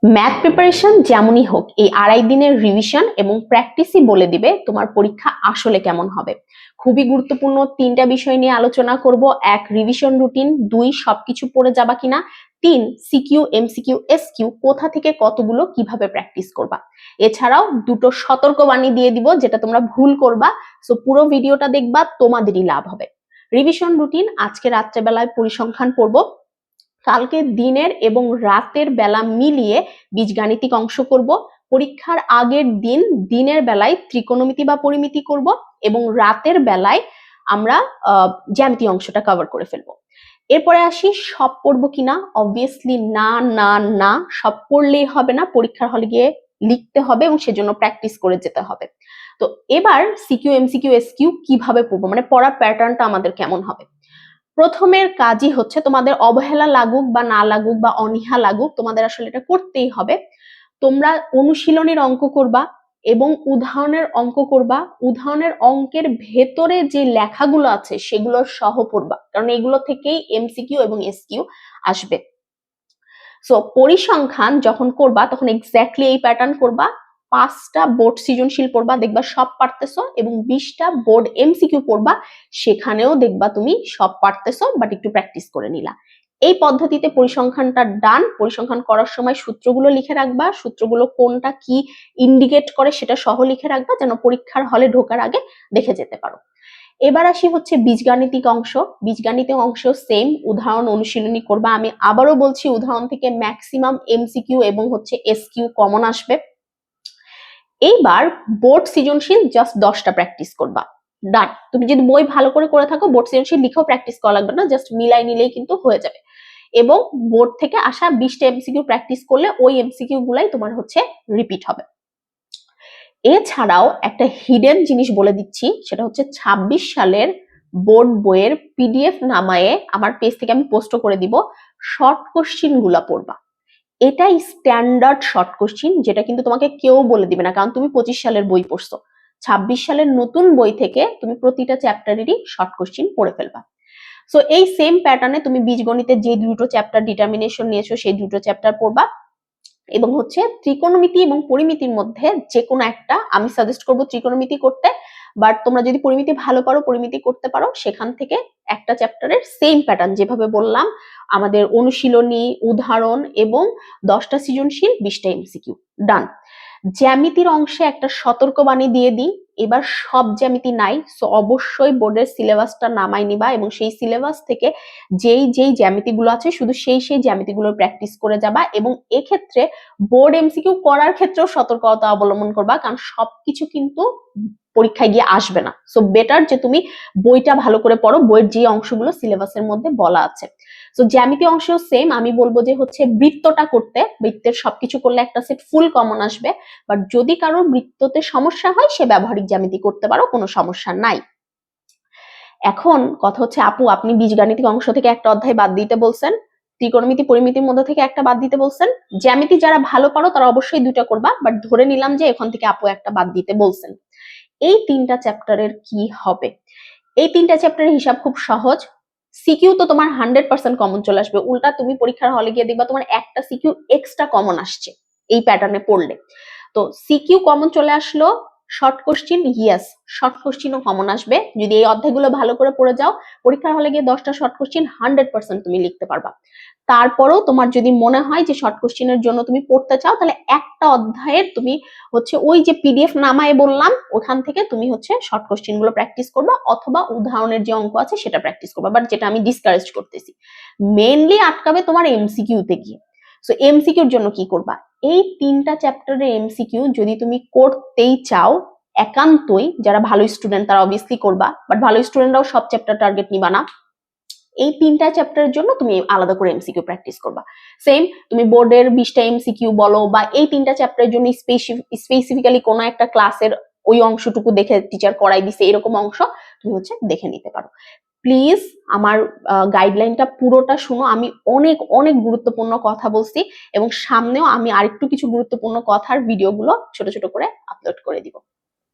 Math preparation যেমনই হোক, এই 2.5 দিনের রিভিশন এবং প্র্যাকটিসই বলে দিবে তোমার পরীক্ষা আসলে কেমন হবে। খুবই গুরুত্বপূর্ণ 3টা বিষয় নিয়ে আলোচনা করব। 1, রিভিশন রুটিন। 2, সবকিছু পড়ে যাবা কিনা। 3, সিকিউ, এমসিকিউ, এসকিউ কোথা থেকে কতগুলো কিভাবে প্র্যাকটিস করবা। এছাড়াও 2টো সতর্কবাণী দিয়ে দিব যেটা তোমরা ভুল করবা। সো পুরো ভিডিওটা দেখবা, তোমাদেরই লাভ হবে। রিভিশন রুটিন, আজকে রাত্রেবেলায় পরিসংখ্যান পড়বো। কালকে দিনের এবং রাতের বেলা মিলিয়ে বীজগাণিতিক অংশ করব। পরীক্ষার আগের দিন দিনের বেলায় ত্রিকোণমিতি বা পরিমিতি করব এবং রাতের বেলায় আমরা জ্যামিতি অংশটা কভার করে ফেলবো। এরপরে আসি, সব পড়বো কিনা। অবভিয়াসলি না না না, সব পড়লেই হবে না, পরীক্ষার হলে গিয়ে লিখতে হবে এবং সেজন্য প্র্যাকটিস করে যেতে হবে। তো এবার সিকিউ, এমসিকিউ, এসকিউ কিভাবে পড়বো, মানে পড়ার প্যাটার্নটা আমাদের কেমন হবে। প্রথমের কাজই হচ্ছে, তোমাদের অবহেলা লাগুক বা না লাগুক বা অনীহা লাগুক, তোমাদের আসলে এটা করতেই হবে। তোমরা অনুশীলনের অঙ্ক করবা এবং উদাহরণের অঙ্ক করবা। উদাহরণের অঙ্কের ভেতরে যে লেখাগুলো আছে সেগুলো সহ পড়বা, কারণ এগুলো থেকেই এমসিকিউ এবং এসকিউ আসবে। সো পরিসংখ্যান যখন করবা তখন এক্স্যাক্টলি এই প্যাটার্ন করবা। 5টা বোর্ড সৃজনশীল পড়বা, দেখবা সব পারতেছো, এবং 20টা বোর্ড এমসিকিউ পড়বা, সেখানেও দেখবা তুমি সব পারতেছো, বাট একটু প্র্যাকটিস করে নিলা। এই পদ্ধতিতে পরিসংখ্যানটা ডান। পরিসংখ্যান করার সময় সূত্রগুলো লিখে রাখবা, সূত্রগুলো কোনটা কি ইন্ডিকেট করে সেটা সহ লিখে রাখবা, যেন পরীক্ষার হলে ঢোকার আগে দেখে যেতে পারো। এবার আসি হচ্ছে বীজগাণিতিক অংশ। বীজগাণিতিক অংশ সেম, উদাহরণ অনুশীলনী করবা। আমি আবারও বলছি, উদাহরণ থেকে ম্যাক্সিমাম এমসিকিউ এবং হচ্ছে এসকিউ কমন আসবে। এইবার বোর্ড সৃজনশীল জাস্ট 10টা প্র্যাকটিস করবা, ডান। তুমি যদি বই ভালো করে থাকো, বোর্ড সৃজনশীল লিখেও প্র্যাকটিস করা লাগবে না, জাস্ট মিলাই নিলেই কিন্তু হয়ে যাবে। এবং বোর্ড থেকে আসা 20টা এমসিকিউ প্র্যাকটিস করলে ওই এমসিকিউ গুলাই তোমার হচ্ছে রিপিট হবে। এছাড়াও একটা হিডেন জিনিস বলে দিচ্ছি, সেটা হচ্ছে 26 সালের বোর্ড বইয়ের পিডিএফ নামায়ে আমার পেজ থেকে আমি পোস্ট করে দিব। শর্ট কোশ্চিন গুলা পড়বা। এটাই স্ট্যান্ডার্ড শর্ট কোশ্চিন, যেটা কিন্তু তোমাকে কেউ বলে দিবে না, কারণ তুমি 25 সালের বই পড়ছো। 26 সালের নতুন বই থেকে তুমি প্রতিটা চ্যাপ্টারেরই শর্ট কোশ্চিন পড়ে ফেলবা। সো এই সেম প্যাটার্নে তুমি বীজগণিতের যে 2টো চ্যাপ্টার ডিটারমিনেশন নিয়েছো সেই 2টো চ্যাপ্টার পড়বা, এবং হচ্ছে ত্রিকোণমিতি এবং পরিমিতির মধ্যে যে কোনো একটা। আমি সাজেস্ট করব ত্রিকোণমিতি করতে, বাট তোমরা যদি পরিমিতি ভালো পারো, পরিমিতি করতে পারো, সেখান থেকে একটা চ্যাপ্টারের সেম প্যাটার্ন যেভাবে বললাম, আমাদের অনুশীলনী, উদাহরণ এবং 10টা সৃজনশীল, 20টা এমসিকিউ, ডান। জ্যামিতির অংশে একটা সতর্কবাণী দিয়ে দিই, এবার সব জ্যামিতি নাই, সো অবশ্যই বোর্ডের সিলেবাসটা নামাই নিবা এবং সেই সিলেবাস থেকে যেই যেই জ্যামিতিগুলো আছে শুধু সেই জ্যামিতিগুলো প্র্যাকটিস করে যাবা। এবং এক্ষেত্রে বোর্ড এমসিকিউ করার ক্ষেত্রেও সতর্কতা অবলম্বন করবা, কারণ সবকিছু কিন্তু পরীক্ষায় গিয়ে আসবে না। সো বেটার যে তুমি বইটা ভালো করে পড়ো, বইয়ের যে অংশগুলো সিলেবাসের মধ্যে বলা আছে। সো জ্যামিতি অংশ সেম, আমি বলবো যে হচ্ছে বৃত্তটা করতে, বৃত্তের সবকিছু করলে একটা সেট ফুল কমন আসবে, বাট যদি কারোর বৃত্ততে সমস্যা হয় সে ব্যবহারিক জ্যামিতি করতে পারো, কোনো সমস্যা নাই। এখন কথা হচ্ছে, আপু আপনি বীজগাণিতিক অংশ থেকে একটা অধ্যায় বাদ দিতে বলছেন, ত্রিকোণমিতি পরিমিতির মধ্যে থেকে একটা বাদ দিতে বলছেন, জ্যামিতি যারা ভালো পারো তারা অবশ্যই 2টা করবা, বাট ধরে নিলাম যে এখান থেকে আপু একটা বাদ দিতে বলছেন। এই 3টা চ্যাপ্টারের কি হবে? এই 3টা চ্যাপ্টারের হিসাব খুব সহজ। সিকিউ তো তোমার 100% কমন চলে আসবে, উল্টা তুমি পরীক্ষার হলে গিয়ে দেখবা তোমার একটা সিকিউ এক্সট্রা কমন আসছে এই প্যাটার্নে পড়লে। তো সিকিউ কমন চলে আসলো, শর্ট কোশ্চিন, ইয়েস শর্ট কোশ্চিনও কমন আসবে। যদি এই অধ্যায়গুলো ভালো করে পড়ে যাও, পরীক্ষার হলে গিয়ে 10টা শর্ট কোশ্চিন 100% তুমি লিখতে পারবা। তারপরেও তোমার যদি মনে হয় যে শর্ট কোশ্চিনের জন্য তুমি পড়তে চাও, তাহলে একটা অধ্যায়ের তুমি হচ্ছে ওই যে পিডিএফ নামায় বললাম ওখান থেকে তুমি হচ্ছে শর্ট কোশ্চিন গুলো প্র্যাকটিস করবা, অথবা উদাহরণের যে অঙ্ক আছে সেটা প্র্যাকটিস করবা, বাট যেটা আমি ডিসকারেজ করতেছি মেইনলি আটকাবে তোমার এমসিকিউ তে গিয়ে। সো এমসিকিউর জন্য কি করবা, এই 3টা চ্যাপ্টারের এমসিকিউ যদি তুমি করতেই চাও, একান্তই যারা ভালো স্টুডেন্ট তারা অবভিয়াসলি করবা, বাট ভালো স্টুডেন্টরাও সব চ্যাপ্টার টার্গেট নিবা না। এই 3টা চ্যাপ্টারের জন্য তুমি আলাদা করে এমসিকিউ প্র্যাকটিস করবা। সেম তুমি বোর্ডের 20টা এমসিকিউ বলো, বা এই 3টা চ্যাপ্টারের জন্য স্পেসিফিক্যালি কোনো একটা ক্লাসের ওই অংশটুকু দেখে টিচার করাই দিছে এরকম অংশ তুমি হচ্ছে দেখে নিতে পারো। প্লিজ আমার গাইডলাইনটা পুরোটা শুনো, আমি অনেক অনেক গুরুত্বপূর্ণ কথা বলছি, এবং সামনেও আমি আরেকটু কিছু গুরুত্বপূর্ণ কথার ভিডিওগুলো ছোট ছোট করে আপলোড করে দিব।